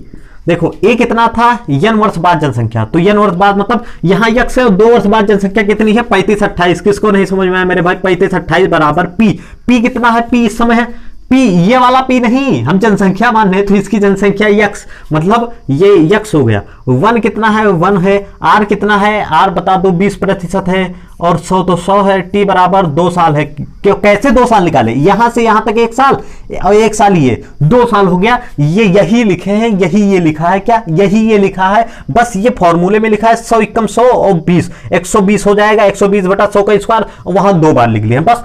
[SPEAKER 1] देखो a कितना था? n वर्ष बाद जनसंख्या, तो n वर्ष बाद मतलब यहां x है और 2 वर्ष बाद जनसंख्या कितनी है? 35-28। किसको नहीं समझ में आया मेरे भाई? 35-28 बराबर p कितना है? p इस समय है p, ये वाला p नहीं, हम जनसंख्या मान रहे तो इसकी जनसंख्या x, मतलब ये x हो गया। 1 कितना है? 1 है। r कितना है? r बता दो, 20% है, और 100 तो 100 है। t बराबर 2 साल है। क्यों? कैसे 2 साल निकाले? यहां से यहां तक 1 साल और 1 साल, ये 2 साल हो गया। ये यही लिखे हैं, यही ये लिखा है क्या? यही ये लिखा है, बस ये फॉर्मूले में लिखा है 100 × 100 और 20, 120 हो जाएगा। 120/100 का स्क्वायर, वहां 2 बार लिख लिया बस।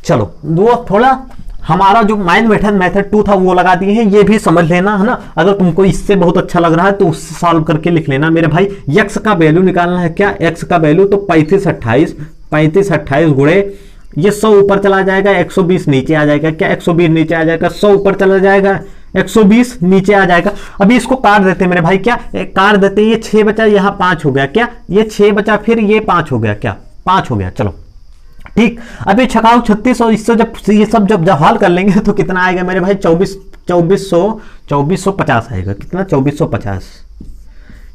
[SPEAKER 1] चलो वो थोड़ा हमारा जो माइंड मेथड 2 था वो लगा दिए हैं, ये भी समझ लेना है ना। अगर तुमको इससे बहुत अच्छा लग रहा है तो उससे सॉल्व करके लिख लेना मेरे भाई। x का वैल्यू निकालना है क्या? x का वैल्यू तो 35-28 गुणे ये 100 ऊपर चला जाएगा, 120 नीचे आ जाएगा। क्या 120 नीचे आ जाएगा? 100 ऊपर चला जाएगा, 120 नीचे आ जाएगा। अभी इसको काट देते हैं मेरे भाई, क्या काट देते हैं? ये 6 बचा, यहाँ 5 हो गया। क्या ये 6 बचा, फिर ये 5 हो गया। क्या 5 हो गया? चलो ठीक। अभी 6 × 36 और इससे जब ये सब जब हल कर लेंगे तो कितना आएगा मेरे भाई? 2450 आएगा। कितना? 2450।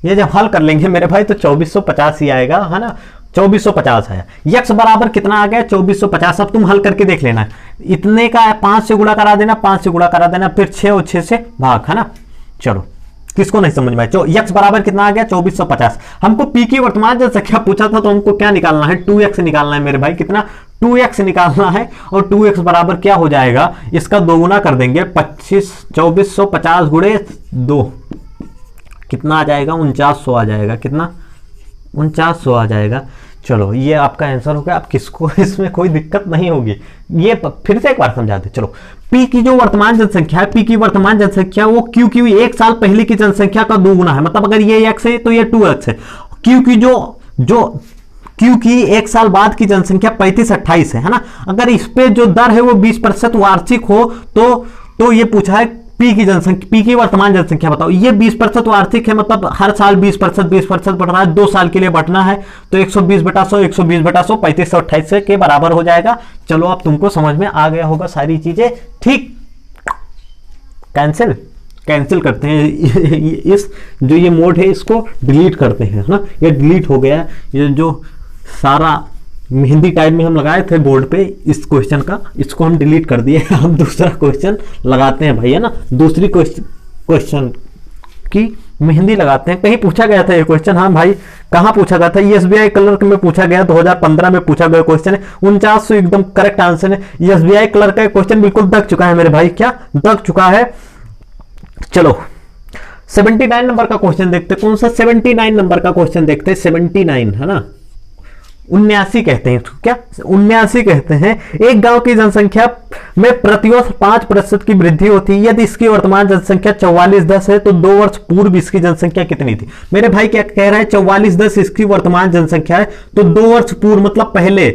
[SPEAKER 1] ये जब हल कर लेंगे मेरे भाई तो 2450 ही आएगा, है ना। 2450 है। x बराबर कितना आ गया? 2450। अब तुम हल करके देख लेना, इतने का 5 से गुणा करा देना, 5 से गुणा करा देना, फिर 6 और 6 से भाग, है ना। चलो किसको नहीं समझ में आया? x बराबर कितना आ गया? 2450। हमको p की वर्तमान जनसंख्या पूछा था तो हमको क्या निकालना है? 2x निकालना है मेरे भाई। कितना? 2x निकालना है। और 2x बराबर क्या हो जाएगा? इसका दोगुना कर देंगे, 2450 गुणे 2, कितना आ जाएगा? 4900 आ जाएगा। कितना? 4900 आ जाएगा। चलो ये आपका आंसर हो गया। अब किसको इसमें कोई दिक्कत नहीं होगी। ये फिर से एक बार समझा दे। चलो p की जो वर्तमान जनसंख्या है, p की वर्तमान जनसंख्या वो q की 1 साल पहले की जनसंख्या का दोगुना है। मतलब अगर ये x है तो ये 2x है। q की q की 1 साल बाद की जनसंख्या 35-28 है ना। अगर इस पे जो दर है वो 20% वार्षिक हो तो ये पूछा है p की जनसंख्या, p की वर्तमान जनसंख्या बताओ। ये 20% वार्षिक है, मतलब हर साल 20% बढ़ रहा है, 2 साल के लिए बढ़ना है तो 120/100 120/100 3528 के बराबर हो जाएगा। चलो अब तुमको समझ में आ गया होगा सारी चीजें, ठीक। कैंसिल करते हैं इस जो ये मोड है इसको डिलीट करते हैं, है ना। ये डिलीट हो गया। ये जो सारा मेहंदी टाइप में हम लगाए थे बोर्ड पे इस क्वेश्चन का, इसको हम डिलीट कर दिए। हम दूसरा क्वेश्चन लगाते हैं भाई, है ना। दूसरी क्वेश्चन की मेहंदी लगाते हैं। कहीं पूछा गया था ये क्वेश्चन, हाँ भाई कहाँ पूछा गया था? SBI क्लर्क में पूछा गया, 2015 में पूछा गया क्वेश्चन है। 4900 एकदम करेक्ट आंसर है। SBI क्लर्क का क्वेश्चन बिल्कुल दग चुका है मेरे भाई। क्या दग चुका है? चलो 79 नंबर का क्वेश्चन देखते। कौन सा? 79 नंबर का क्वेश्चन देखते हैं। 79 है ना, 79 कहते हैं। क्या 79 कहते हैं? एक गांव की जनसंख्या में प्रतिवर्ष 5% की वृद्धि होती है। यदि इसकी वर्तमान जनसंख्या 4410 है तो 2 वर्ष पूर्व इसकी जनसंख्या कितनी थी? मेरे भाई क्या कह रहा है? 4410 इसकी वर्तमान जनसंख्या है तो 2 वर्ष पूर्व मतलब पहले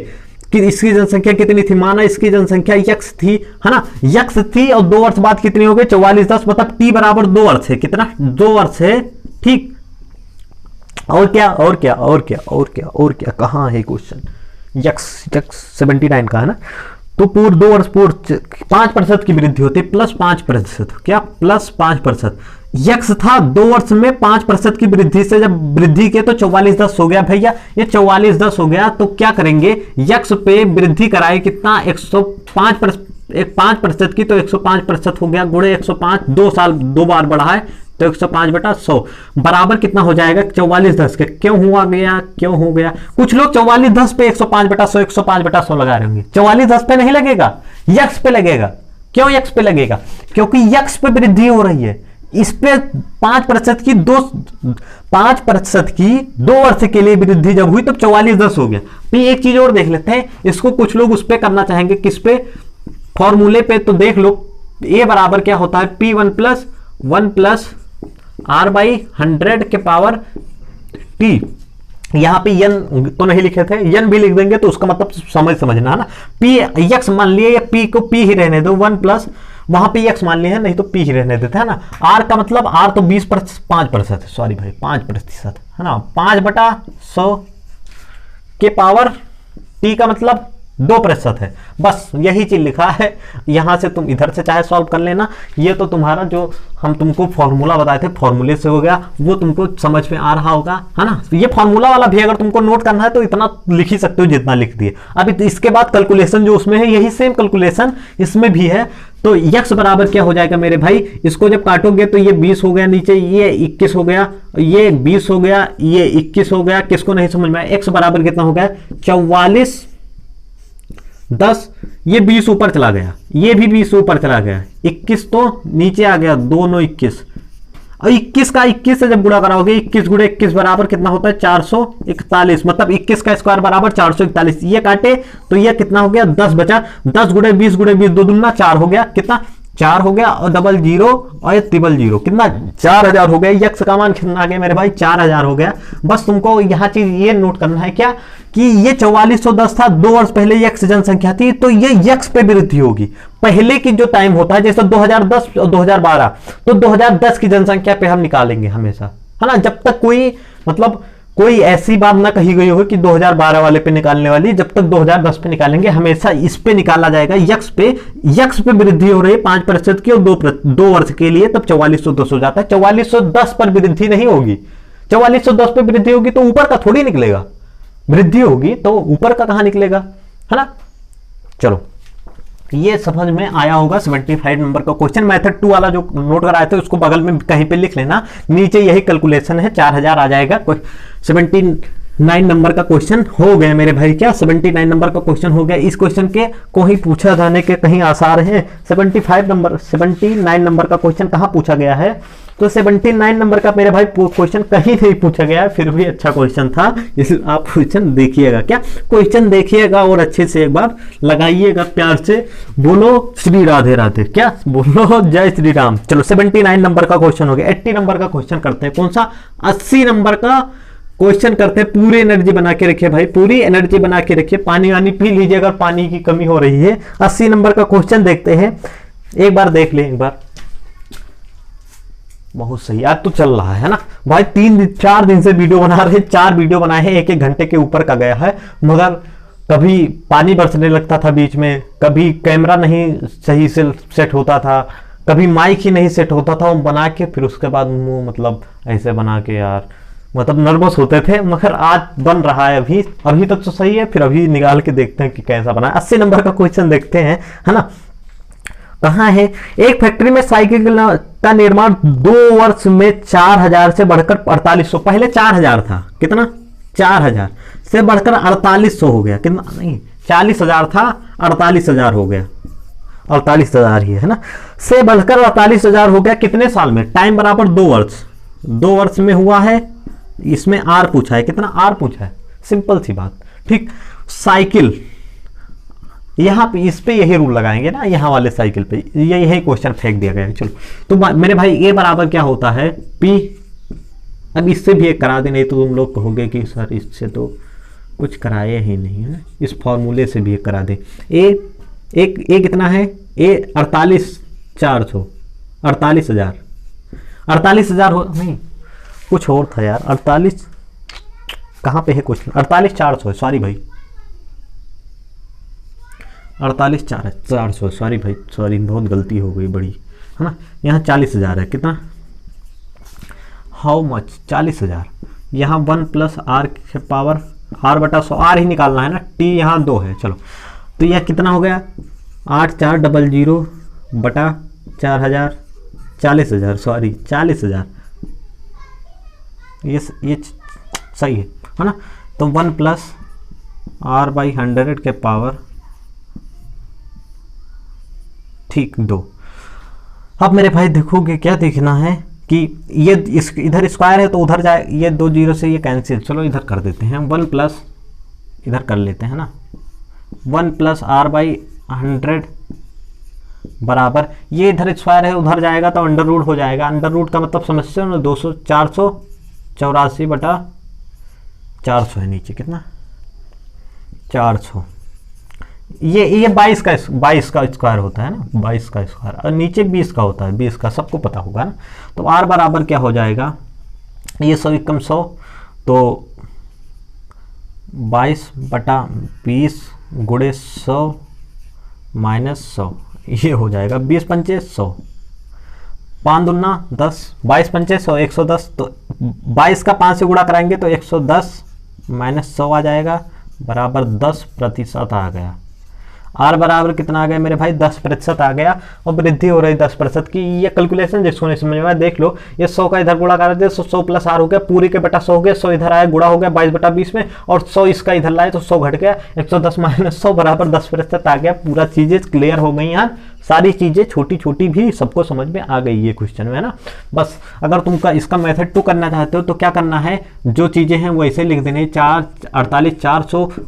[SPEAKER 1] कि इसकी जनसंख्या कितनी थी? माना इसकी जनसंख्या x थी, है ना, x थी और 2 वर्ष बाद कितनी हो गई? 4410, मतलब t बराबर 2 वर्ष है। कितना? 2 वर्ष है, ठीक। और क्या कहाँ है क्वेश्चन? x 79 का है ना। तो पूर्व 2 वर्ष पूर्व 5% की वृद्धि होती है, +5%। क्या? +5%। x था 2 वर्ष में 5% की वृद्धि से जब वृद्धि के तो 4410 हो गया भैया। ये 4410 हो गया तो क्या करेंगे? x पे वृद्धि कराए कितना? 5% की तो 105% हो गया, गुणे 105, 2 साल 2 बार बढ़ा है तो 105/100 बराबर कितना हो जाएगा? 4410 के। क्यों हो गया? कुछ लोग 4410 पे 105/100 लगा रहे होंगे। 4410 पे नहीं लगेगा, x पे लगेगा। क्यों x पे लगेगा? क्योंकि x पे वृद्धि हो रही है। इस पे 5% की 2 वर्ष के लिए वृद्धि जब हुई तो 4410 हो गया। तो एक चीज और देख लेते हैं इसको। कुछ लोग उस पे करना चाहेंगे, किस पे? फॉर्मूले पे तो देख लो, ए बराबर क्या होता है, P1 प्लस R बाई 100 के पावर T। यहाँ पे n तो नहीं लिखे थे, n भी लिख देंगे तो उसका मतलब समझना है ना। P x मान लिए, या P को P ही रहने दो, 1 प्लस वहां पे x मान लिए है, नहीं तो P ही रहने देते है ना। R का मतलब R तो 5% है, सॉरी भाई 5% है ना, 5/100 के पावर T का मतलब 2% है। बस यही चीज लिखा है। यहां से तुम इधर से चाहे सॉल्व कर लेना। ये तो तुम्हारा जो हम तुमको फॉर्मूला बताए थे, फॉर्मूले से हो गया, वो तुमको समझ में आ रहा होगा, है ना। ये फॉर्मूला वाला भी अगर तुमको नोट करना है तो इतना लिख ही सकते हो जितना लिख दिए। अब इसके बाद कैलकुलेशन जो उसमें है, यही सेम कैलकुलेशन इसमें भी है। तो x बराबर क्या हो जाएगा मेरे भाई, इसको जब काटोगे तो ये 20 हो गया, नीचे ये 21 हो गया, ये 20 हो गया, ये 21 हो गया। किसको नहीं समझ में आया, x बराबर कितना हो गया 44, 10, ये 20 ऊपर चला गया, ये भी 20 ऊपर चला गया, 21 तो नीचे आ गया, दोनों 21, और 21 का 21 से जब गुणा कराओगे, 21 गुणे 21 बराबर कितना होता है 441, मतलब 21 का स्क्वायर बराबर 441। ये काटे तो ये कितना हो गया 10 बचा, 10 गुणे 20 गुणे 20 दो दूना 4 हो गया, कितना 4 हो गया, और 00 और 000 कितना 4000 हो गया। यक्स का मान कितना आ गया मेरे भाई 4000 हो गया। बस तुमको यहाँ चीज ये नोट करना है क्या कि ये 4410 था, 2 वर्ष पहले यक्स जनसंख्या थी, तो ये यक्स पे वृद्धि होगी। पहले की जो टाइम होता है जैसे 2010 और 2012, तो 2010 की जनसंख्या पे हम निकालेंगे हमेशा, है ना। जब तक कोई मतलब कोई ऐसी बात ना कही गई हो कि 2012 वाले पे निकालने वाली, जब तक 2010 पे निकालेंगे हमेशा इस पे निकाला जाएगा, यक्स पे वृद्धि हो रही है 5% की, और 2 वर्ष के लिए, तब 4410 हो जाता है। 4410 पर वृद्धि नहीं होगी, 4410 पे वृद्धि होगी तो ऊपर का थोड़ी निकलेगा, वृद्धि होगी तो ऊपर का कहां निकलेगा, है ना। चलो ये समझ में आया होगा। 75 नंबर का क्वेश्चन, मेथड 2 वाला जो नोट कराए थे उसको बगल में कहीं पे लिख लेना, नीचे यही कैलकुलेशन है, 4000 आ जाएगा। 79 नंबर का क्वेश्चन हो गया मेरे भाई, क्या 79 नंबर का क्वेश्चन हो गया। इस क्वेश्चन के को ही पूछा जाने के कहीं आसार हैं। 79 नंबर का क्वेश्चन कहाँ पूछा गया है, तो 79 नंबर का मेरे भाई क्वेश्चन कहीं नहीं पूछा गया है, फिर भी अच्छा क्वेश्चन था। इस आप क्वेश्चन देखिएगा, क्या क्वेश्चन देखिएगा और अच्छे से एक बार लगाइएगा, प्यार से बोलो श्री राधे राधे, क्या बोलो जय श्री राम। चलो 79 नंबर का क्वेश्चन हो गया। 80 नंबर का क्वेश्चन करते हैं, कौन सा 80 नंबर का क्वेश्चन करते हैं। पूरी एनर्जी बना के रखिए भाई, पूरी एनर्जी बना के रखिए, पानी वानी पी लीजिए अगर पानी की कमी हो रही है। 80 नंबर का क्वेश्चन देखते हैं, एक बार देख ले, एक बार। बहुत सही, आज तो चल रहा है ना भाई, 3-4 दिन से वीडियो बना रहे हैं, 4 वीडियो बनाए हैं, 1-1 घंटे के ऊपर का गया है, मगर कभी पानी बरसने लगता था बीच में, कभी कैमरा नहीं सही से सेट होता था, कभी माइक ही नहीं सेट होता था, वो बना के फिर उसके बाद मुंह मतलब ऐसे बना के यार मतलब नर्वस होते थे, मगर आज बन रहा है। अभी तक तो सही है, फिर अभी निकाल के देखते हैं कि कैसा बना है। 80 नंबर का क्वेश्चन देखते हैं, है ना। कहाँ है, एक फैक्ट्री में साइकिल का निर्माण 2 वर्ष में 4000 से बढ़कर 4800, पहले 4000 था, कितना 4000 से बढ़कर 4800 हो गया, कितना नहीं 40000 था, 48000 हो गया, 48000 ही है ना, से बढ़कर 48000 हो गया। कितने साल में, टाइम बराबर 2 वर्ष, 2 वर्ष में हुआ है। इसमें आर पूछा है, कितना आर पूछा है, सिंपल सी बात, ठीक। साइकिल यहाँ पे इस पे यही रूल लगाएंगे ना, यहाँ वाले साइकिल पे ये यही क्वेश्चन फेंक दिया गया है। चलो तो मेरे भाई ए बराबर क्या होता है पी। अब इससे भी एक करा दे, नहीं तो तुम लोग कहोगे कि सर इससे तो कुछ कराए ही नहीं है, इस फॉर्मूले से भी एक करा दे। ए कितना है, ए 48400, 48000, 48000 हो नहीं, कुछ और था यार, 48 कहाँ पे है क्वेश्चन, 48400 सॉरी भाई, 48400 सॉरी भाई, सॉरी बहुत गलती हो गई बड़ी, है ना। यहाँ 40000 है, कितना हाउ मच 40000, यहाँ 1 प्लस आर के पावर r/100, आर ही निकालना है ना, टी यहाँ 2 है। चलो तो यह कितना हो गया 8400 बटा 4000, 40000 सॉरी 40000, ये सही है ना। तो 1 प्लस r/100 के पावर ठीक 2। अब मेरे भाई देखोगे क्या देखना है कि ये इधर स्क्वायर है तो उधर जाए, ये 2 0 से ये कैंसिल, चलो इधर कर देते हैं 1 प्लस, इधर कर लेते हैं ना 1 प्लस r/100 बराबर ये इधर स्क्वायर है उधर जाएगा तो अंडर रूट हो जाएगा। अंडर रूट का मतलब समझते हो ना, 484 है नीचे कितना 400। ये 22 का स्क्वायर होता है ना, 22 का स्क्वायर, और नीचे 20 का होता है, 20 का सबको पता होगा ना। तो आर बराबर क्या हो जाएगा, ये 100 एकम 100 तो 22/20 गुणे 100 माइनस 100 ये हो जाएगा 20 पंचे 100, 5 दूना 10, 22 पंचे 100 110, तो 22 का 5 से गुणा कराएंगे तो 110 माइनस 100 आ जाएगा बराबर 10% आ गया। आर बराबर कितना आ गया मेरे भाई 10% आ गया, और वृद्धि हो रही 10% की। ये कैलकुलेशन जिसको नहीं समझ में आया देख लो, ये 100 का इधर गुणा कर दे तो 100 प्लस आर हो गया, पूरी के बटा 100 हो गया, 100 इधर आया गुणा हो गया 22/20 में, और 100 इसका इधर लाए तो 100 घट गया, 110 माइनस 100 बराबर 10% आ गया। पूरा चीजें क्लियर हो गई यार, सारी चीजें छोटी छोटी भी सबको समझ में आ गई ये क्वेश्चन में, है ना। बस अगर तुमका इसका मेथड 2 करना चाहते हो तो क्या करना है, जो चीजें हैं वैसे लिख देने, 4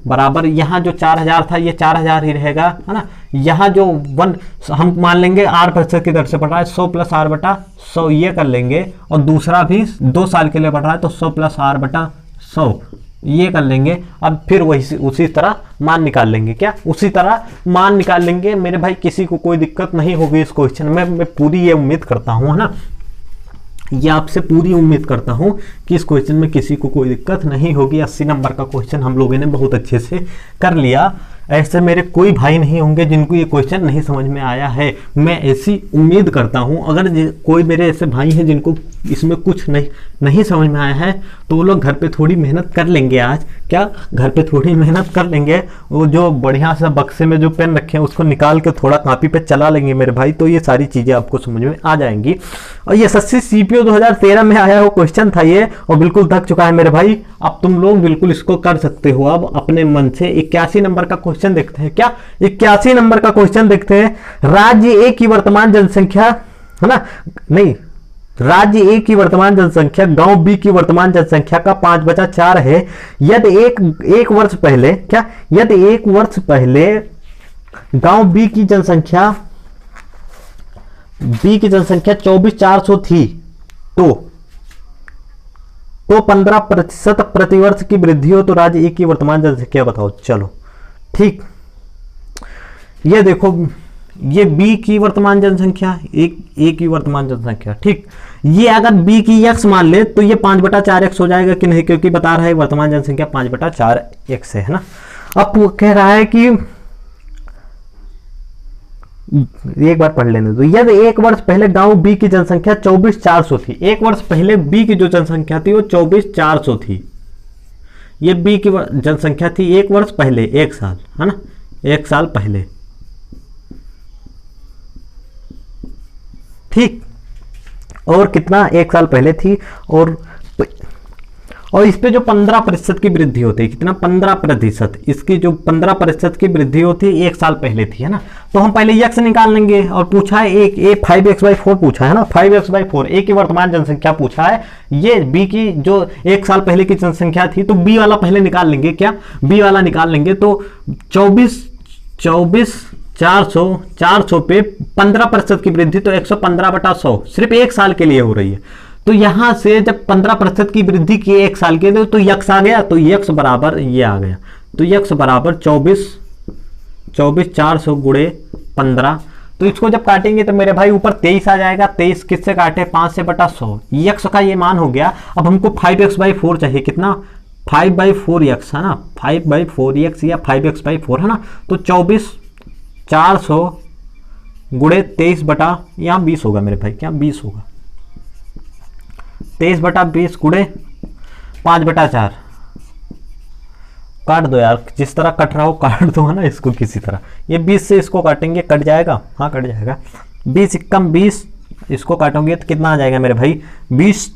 [SPEAKER 1] बराबर यहाँ जो 4000 था ये 4000 ही रहेगा, है ना। यहाँ जो 1 हम मान लेंगे R% की दर से बढ़ रहा है, 100 प्लस R बटा 100 ये कर लेंगे, और दूसरा भी 2 साल के लिए बढ़ रहा है तो 100 प्लस R बटा 100 ये कर लेंगे। अब फिर वही उसी तरह मान निकाल लेंगे, क्या उसी तरह मान निकाल लेंगे मेरे भाई, किसी को कोई दिक्कत नहीं होगी इस क्वेश्चन में, मैं पूरी ये उम्मीद करता हूँ, है ना। ये आपसे पूरी उम्मीद करता हूँ कि इस क्वेश्चन में किसी को कोई दिक्कत नहीं होगी। 80 नंबर का क्वेश्चन हम लोगों ने बहुत अच्छे से कर लिया। ऐसे मेरे कोई भाई नहीं होंगे जिनको ये क्वेश्चन नहीं समझ में आया है, मैं ऐसी उम्मीद करता हूँ। अगर कोई मेरे ऐसे भाई हैं जिनको इसमें कुछ नहीं समझ में आया है तो वो लोग घर पे थोड़ी मेहनत कर लेंगे आज, क्या घर पे थोड़ी मेहनत कर लेंगे, वो जो बढ़िया सा बक्से में जो पेन रखे हैं उसको निकाल के थोड़ा कॉपी पे चला लेंगे मेरे भाई, तो ये सारी चीज़ें आपको समझ में आ जाएंगी। और ये एसएससी सीपीओ 2013 में आया वो क्वेश्चन था ये, और बिल्कुल थक चुका है मेरे भाई। अब तुम लोग बिल्कुल इसको कर सकते हो अब अपने मन से। 81 नंबर का क्वेश्चन देखते हैं, क्या 81 नंबर का क्वेश्चन देखते हैं। राज्य ए की वर्तमान जनसंख्या, है ना, नहीं, राज्य ए की वर्तमान जनसंख्या गांव बी की वर्तमान जनसंख्या का 5/4 है। यदि एक वर्ष पहले, क्या यदि 1 वर्ष पहले गांव बी की जनसंख्या 24,400 थी तो 15% प्रतिवर्ष की वृद्धि हो तो राज्य ए की वर्तमान जनसंख्या बताओ। चलो ठीक, ये देखो, ये बी की वर्तमान जनसंख्या, ए की वर्तमान जनसंख्या, ठीक। ये अगर बी की x मान ले तो ये 5/4x हो जाएगा कि नहीं, क्योंकि बता रहा है वर्तमान जनसंख्या 5/4x है ना। अब वो कह रहा है कि एक बार पढ़ लेने दो। यदि 1 वर्ष पहले गांव बी की जनसंख्या 24,400 थी, 1 वर्ष पहले बी की जो जनसंख्या थी वो 24,400 थी, ये बी की जनसंख्या थी 1 वर्ष पहले, 1 साल, है ना, 1 साल पहले, ठीक। और कितना 1 साल पहले थी, और इस पे जो 15% की वृद्धि होती है, कितना 15%, इसकी जो 15% की वृद्धि होती है 1 साल पहले थी, है ना। तो हम पहले x निकाल लेंगे, और पूछा है एक 5x/4 पूछा है ना, 5x/4 ए की वर्तमान जनसंख्या पूछा है, ये बी की जो 1 साल पहले की जनसंख्या थी, तो बी वाला पहले निकाल लेंगे, क्या बी वाला निकाल लेंगे। तो 24,400 पे 15% की वृद्धि तो 115/100 सिर्फ 1 साल के लिए हो रही है। तो यहां से जब 15% की वृद्धि की 1 साल के लिए तो यक्स आ गया, तो यक्स बराबर ये आ गया, तो यक्स बराबर 24,400 गुणे 15। तो इसको जब काटेंगे तो मेरे भाई ऊपर 23 आ जाएगा, 23 किससे काटे 5 से बटा 100, यक्स का ये मान हो गया। अब हमको 5x/4 चाहिए, कितना 5/4x, है ना, 5/4x या 5x/4, है ना। तो 24,400 गुणे 23 बटा, यहाँ 20 होगा मेरे भाई, क्या 20 होगा, 23/20 गुणे 5/4, काट दो यार, जिस तरह कट रहा हो काट दो, है ना, इसको किसी तरह। ये 20 से इसको काटेंगे, कट जाएगा, हाँ कट जाएगा, 20 × 20 इसको काटोगे तो कितना आ जाएगा मेरे भाई, 20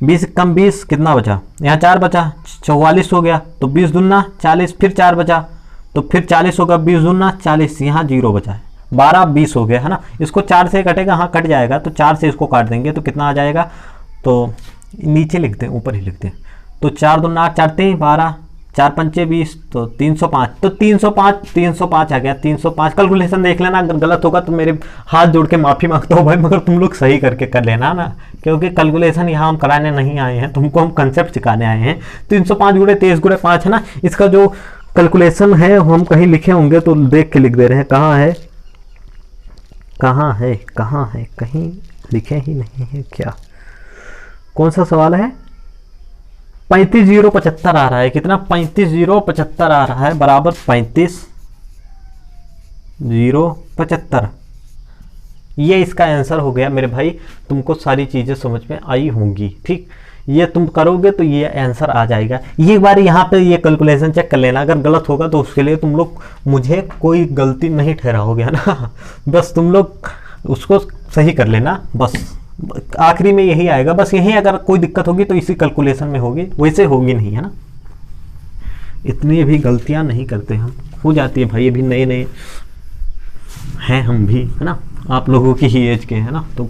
[SPEAKER 1] × 20 कितना बचा, यहाँ 4 बचा, 44 हो गया, तो 20 दूना 40, फिर 4 बचा, तो फिर 40 होगा, 20 दूना 40, यहाँ 0 बचा है, 12 20 हो गया, है ना। इसको 4 से कटेगा, हाँ कट जाएगा, तो 4 से इसको काट देंगे तो कितना आ जाएगा, तो नीचे लिखते हैं, ऊपर ही लिखते हैं, तो 4 दूना 8 4 12, 4 पंचे 20 तो 305, तो 305 आ गया। 305 कैलकुलेशन देख लेना, अगर गलत होगा तो मेरे हाथ जोड़ के माफ़ी मांगता हूँ भाई, मगर तुम लोग सही करके कर लेना ना, क्योंकि कैलकुलेशन यहाँ हम कराने नहीं आए हैं, तुमको हम कंसेप्ट सिखाने आए हैं। 305 गुणे 23 गुणे 5 है ना, इसका जो कैलकुलेशन है हम कहीं लिखे होंगे तो देख के लिख दे रहे हैं। कहाँ है कहीं लिखे ही नहीं है क्या? कौन सा सवाल है? 35,075 आ रहा है। कितना? 35,075 आ रहा है, बराबर 35,075। ये इसका आंसर हो गया मेरे भाई। तुमको सारी चीज़ें समझ में आई होंगी, ठीक। ये तुम करोगे तो ये आंसर आ जाएगा। ये बार यहाँ पे ये कैलकुलेशन चेक कर लेना, अगर गलत होगा तो उसके लिए तुम लोग मुझे कोई गलती नहीं ठहराओगे, है ना। बस तुम लोग उसको सही कर लेना, बस आखिरी में यही आएगा। बस यही अगर कोई दिक्कत होगी तो इसी कैलकुलेशन में होगी, वैसे होगी नहीं, है ना। इतनी भी गलतियां नहीं करते हम, हो जाती है भाई, अभी नए नए हैं हम भी, है ना, आप लोगों की ही एज के, है ना, तो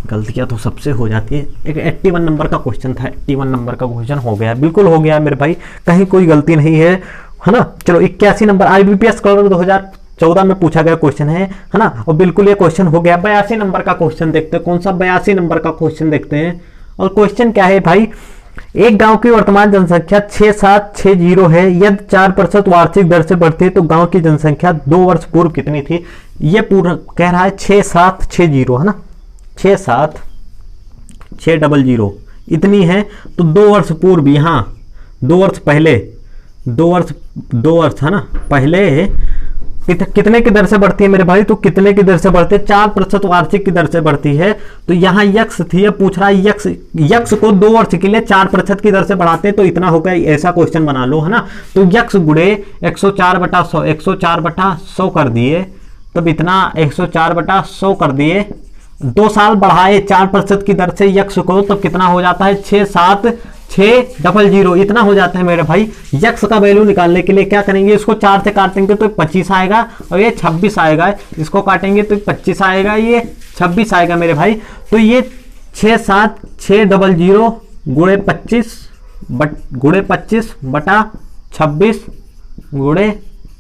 [SPEAKER 1] गलतियां तो सबसे हो जाती है। एक 81 नंबर का क्वेश्चन था, 81 नंबर का क्वेश्चन हो गया, बिल्कुल हो गया मेरे भाई, कहीं कोई गलती नहीं है ना। चलो 81 नंबर IBPS क्लर्क 2014 में पूछा गया क्वेश्चन है ना, और बिल्कुल ये क्वेश्चन हो गया। 82 नंबर का क्वेश्चन देखते हैं, कौन सा 82 नंबर का क्वेश्चन देखते हैं। और क्वेश्चन क्या है भाई, एक गांव की वर्तमान जनसंख्या 6760 है, यदि 4% वार्षिक दर से बढ़ती है तो गांव की जनसंख्या 2 वर्ष पूर्व कितनी थी। ये पूरा कह रहा है 6760, है ना, 6760 इतनी है, तो 2 वर्ष पूर्व, यहाँ 2 वर्ष पहले, 2 वर्ष है ना पहले कितने की दर से बढ़ती है मेरे भाई, तो कितने की दर से बढ़ती है, 4% वार्षिक की दर से बढ़ती है। तो यहाँ यक्स थी, पूछ रहा है यक्स को 2 वर्ष के लिए 4% की दर से बढ़ाते हैं तो इतना होगा, ऐसा क्वेश्चन बना लो, है ना। तो यक्स गुणे 104/100, 104/100 कर दिए, तब इतना 104/100 कर दिए, 2 साल बढ़ाए 4% की दर से यक्स को, तो कितना हो जाता है 67600, इतना हो जाता है मेरे भाई। यक्स का वैल्यू निकालने के लिए क्या करेंगे, इसको 4 से काटेंगे तो 25 आएगा, और ये 26 आएगा, इसको काटेंगे तो 25 आएगा, ये 26 आएगा मेरे भाई। तो ये 67600 गुणे 25 बटा 26 गुणे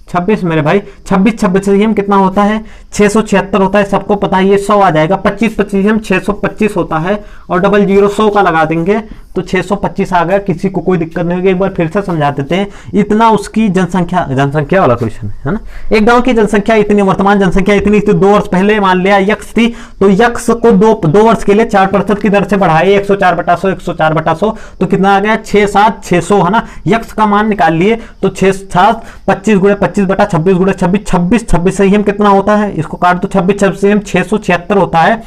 [SPEAKER 1] 26 मेरे भाई, 26 से हम कितना होता है, 676 होता है, सबको पता है, ये 100 आ जाएगा। 25 हम 625 होता है, और 00 100 का लगा देंगे तो 625 आ गया, किसी को कोई दिक्कत नहीं होगी। एक बार फिर से समझा देते हैं, इतना उसकी जनसंख्या वाला क्वेश्चन है ना। एक गांव की जनसंख्या इतनी, वर्तमान जनसंख्या इतनी थी, 2 वर्ष पहले मान लिया यक्स थी, तो यक्स को 2 वर्ष के लिए 4% की दर से बढ़ाए, 104/100 तो कितना आ गया 67600, है ना। यक्स का मान निकाल लिए तो 6/7 गुणे 25/26 गुणे 26 से ही हम कितना होता है, इसको काट दो, 26 से हम 676 होता है,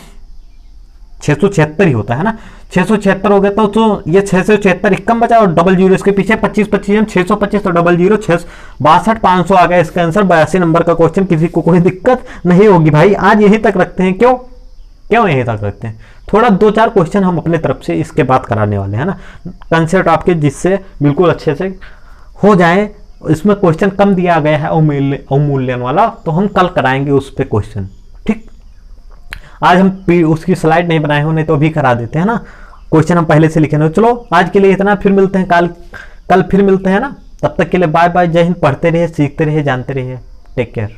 [SPEAKER 1] 676 ही होता है ना। 676 हो गया तो ये 676 इक्कम बचा, और 00 इसके पीछे 25 हम 625, तो 00 62,500 आ गया इसका आंसर। 82 नंबर का क्वेश्चन, किसी को कोई दिक्कत नहीं होगी भाई। आज यहीं तक रखते हैं, क्यों यहीं तक रखते हैं, थोड़ा 2-4 क्वेश्चन हम अपने तरफ से इसके बाद कराने वाले हैं ना, कंसेप्ट आपके जिससे बिल्कुल अच्छे से हो जाए। इसमें क्वेश्चन कम दिया गया है अवमूल्यन वाला, तो हम कल कराएंगे उस पर क्वेश्चन, ठीक। आज हम उसकी स्लाइड नहीं बनाए हो, नहीं तो अभी करा देते हैं ना, क्वेश्चन हम पहले से लिखे ना। चलो आज के लिए इतना, फिर मिलते हैं कल फिर मिलते हैं ना। तब तक के लिए बाय बाय, जय हिंद। पढ़ते रहिए, सीखते रहिए, जानते रहिए, टेक केयर।